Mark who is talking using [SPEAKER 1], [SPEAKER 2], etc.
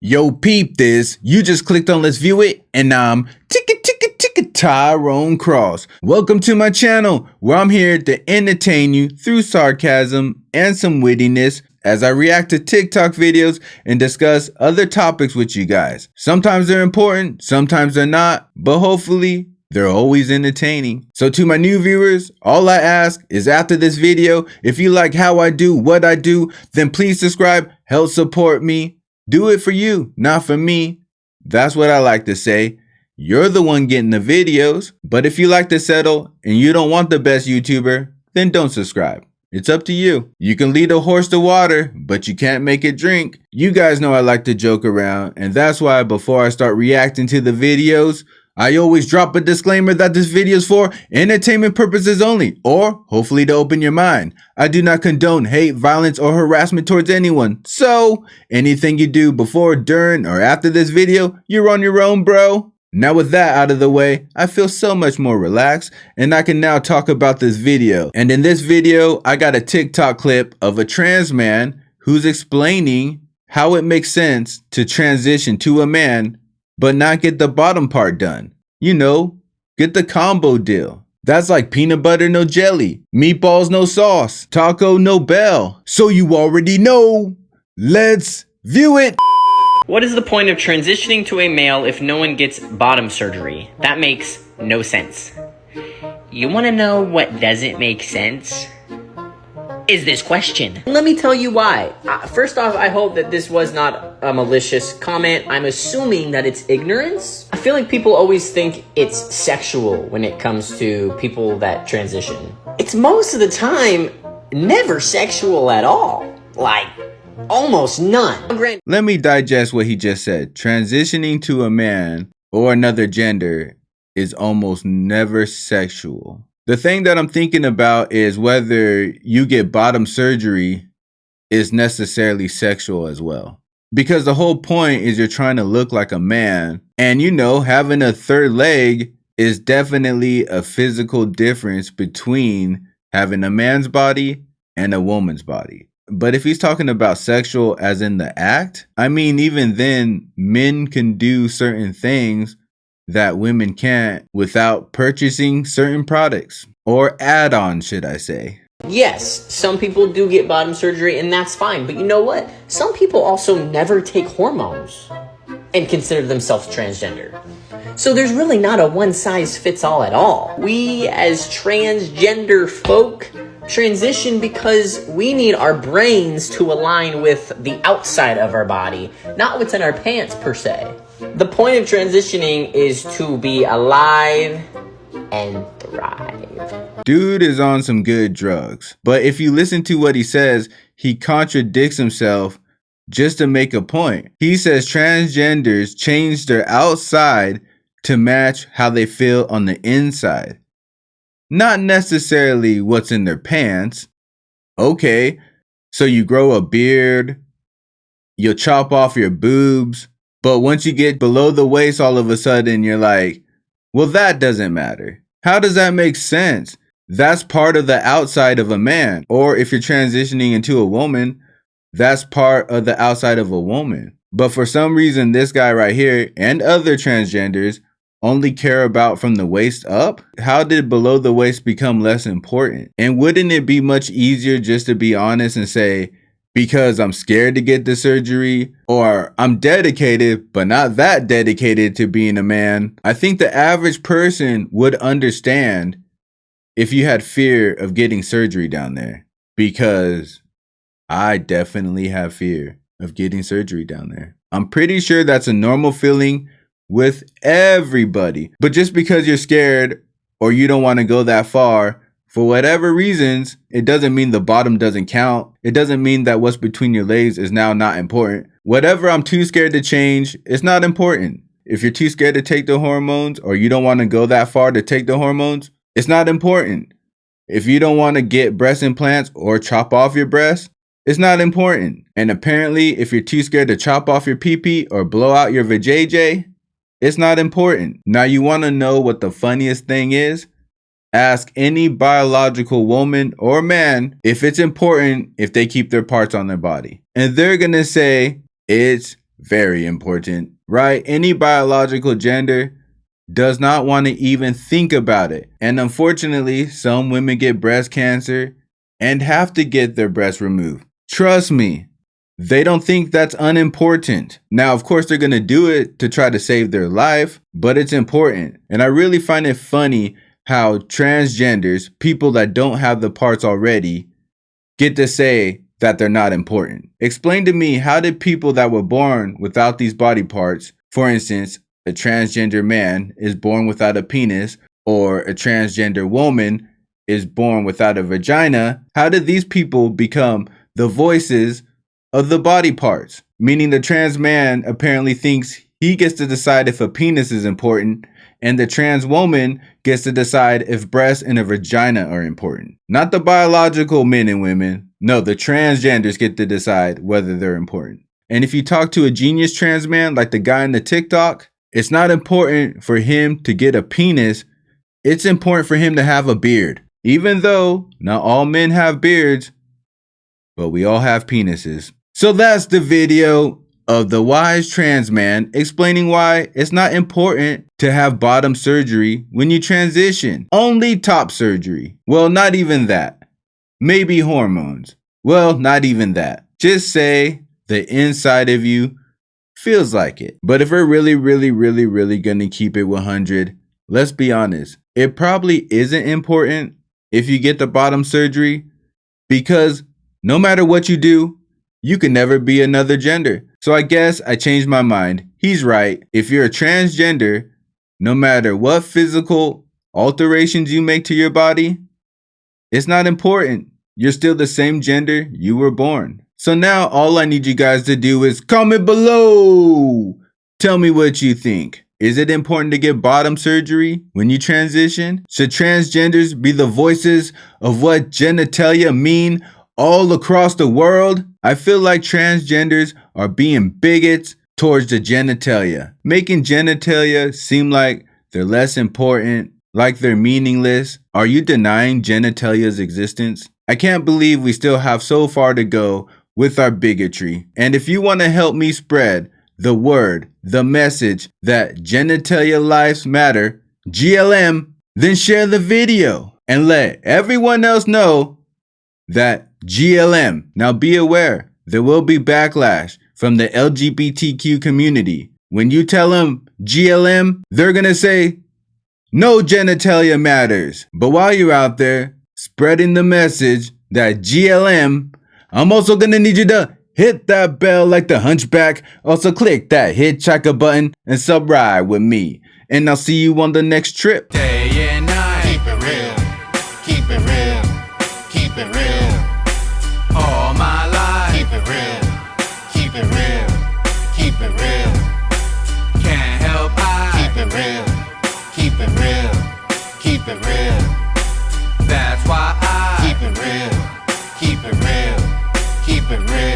[SPEAKER 1] Yo, peep this. You just clicked on Let's View It, and I'm Tyrone Cross. Welcome to my channel, where I'm here to entertain you through sarcasm and some wittiness as I react to TikTok videos and discuss other topics with you guys. Sometimes they're important, sometimes they're not, but hopefully they're always entertaining. So to my new viewers, all I ask is after this video, if you like how I do what I do, then please subscribe, help support me. Do it for you, not for me. That's what I like to say. You're the one getting the videos, but if you like to settle and you don't want the best YouTuber, then don't subscribe. It's up to you. You can lead a horse to water, but you can't make it drink. You guys know I like to joke around, and that's why before I start reacting to the videos, I always drop a disclaimer that this video is for entertainment purposes only, or hopefully to open your mind. I do not condone hate, violence, or harassment towards anyone. So, anything you do before, during, or after this video, you're on your own, bro. Now with that out of the way, I feel so much more relaxed, and I can now talk about this video. And in this video, I got a TikTok clip of a trans man who's explaining how it makes sense to transition to a man but not get the bottom part done. You know, get the combo deal. That's like peanut butter, no jelly, meatballs, no sauce, taco, no bell. So you already know. Let's view it.
[SPEAKER 2] What is the point of transitioning to a male if no one gets bottom surgery? That makes no sense. You want to know what doesn't make sense? Is this question. Let me tell you why. First off, I hope that this was not a malicious comment. I'm assuming that it's ignorance. I feel like people always think it's sexual when it comes to people that transition. It's most of the time never sexual at all. Like, almost none.
[SPEAKER 1] Let me digest what he just said. Transitioning to a man or another gender is almost never sexual. The thing that I'm thinking about is whether you get bottom surgery is necessarily sexual as well. Because the whole point is you're trying to look like a man. And you know, having a third leg is definitely a physical difference between having a man's body and a woman's body. But if he's talking about sexual as in the act, I mean, even then, men can do certain things that women can't without purchasing certain products or add-ons, should I say.
[SPEAKER 2] Yes, some people do get bottom surgery and that's fine. But you know what? Some people also never take hormones and consider themselves transgender. So there's really not a one size fits all at all. We as transgender folk transition because we need our brains to align with the outside of our body, not what's in our pants per se. The point of transitioning is to be alive and thrive.
[SPEAKER 1] Dude is on some good drugs. But if you listen to what he says, he contradicts himself just to make a point. He says transgenders change their outside to match how they feel on the inside. Not necessarily what's in their pants. Okay, so you grow a beard, you'll chop off your boobs, but once you get below the waist, all of a sudden you're like, well, that doesn't matter. How does that make sense? That's part of the outside of a man. Or if you're transitioning into a woman, that's part of the outside of a woman. But for some reason, this guy right here and other transgenders only care about from the waist up? How did below the waist become less important? And wouldn't it be much easier just to be honest and say, because I'm scared to get the surgery, or I'm dedicated, but not that dedicated to being a man? I think the average person would understand if you had fear of getting surgery down there, because I definitely have fear of getting surgery down there. I'm pretty sure that's a normal feeling with everybody. But just because you're scared or you don't want to go that far, for whatever reasons, it doesn't mean the bottom doesn't count. It doesn't mean that what's between your legs is now not important. Whatever I'm too scared to change, it's not important. If you're too scared to take the hormones or you don't want to go that far to take the hormones, it's not important. If you don't want to get breast implants or chop off your breasts, it's not important. And apparently, if you're too scared to chop off your pee-pee or blow out your vajayjay, it's not important. Now, you want to know what the funniest thing is? Ask any biological woman or man if it's important if they keep their parts on their body. And they're going to say it's very important, right? Any biological gender does not want to even think about it. And unfortunately, some women get breast cancer and have to get their breasts removed. Trust me, they don't think that's unimportant. Now, of course, they're going to do it to try to save their life, but it's important. And I really find it funny how transgenders, people that don't have the parts already, get to say that they're not important. Explain to me, how did people that were born without these body parts, for instance, a transgender man is born without a penis, or a transgender woman is born without a vagina, how did these people become the voices of the body parts? Meaning the trans man apparently thinks he gets to decide if a penis is important, and the trans woman gets to decide if breasts and a vagina are important. Not the biological men and women. No, the transgenders get to decide whether they're important. And if you talk to a genius trans man like the guy in the TikTok, it's not important for him to get a penis. It's important for him to have a beard. Even though not all men have beards, but we all have penises. So that's the video of the wise trans man explaining why it's not important to have bottom surgery when you transition. Only top surgery. Well, not even that. Maybe hormones. Well, not even that. Just say the inside of you feels like it. But if we're really gonna keep it 100, let's be honest. It probably isn't important if you get the bottom surgery, because no matter what you do, you can never be another gender. So I guess I changed my mind. He's right. If you're a transgender, no matter what physical alterations you make to your body, it's not important. You're still the same gender you were born. So now all I need you guys to do is comment below. Tell me what you think. Is it important to get bottom surgery when you transition? Should transgenders be the voices of what genitalia mean all across the world? I feel like transgenders are being bigots towards the genitalia, making genitalia seem like they're less important, like they're meaningless. Are you denying genitalia's existence? I can't believe we still have so far to go with our bigotry. And if you want to help me spread the word, the message that genitalia lives matter, GLM, then share the video and let everyone else know that GLM. Now be aware, there will be backlash from the LGBTQ community. When you tell them GLM, they're gonna say, no genitalia matters. But while you're out there spreading the message that GLM, I'm also gonna need you to hit that bell like the hunchback. Also click that hitchhiker button and subscribe with me. And I'll see you on the next trip.
[SPEAKER 3] Day and night. Keep it real. Keep it real. Keep it real. All my life. Keep it real. Keep it real. Keep it real. Can't help keep it real. Keep it real. Keep it real. That's why I keep it real. Keep it real. Keep it real.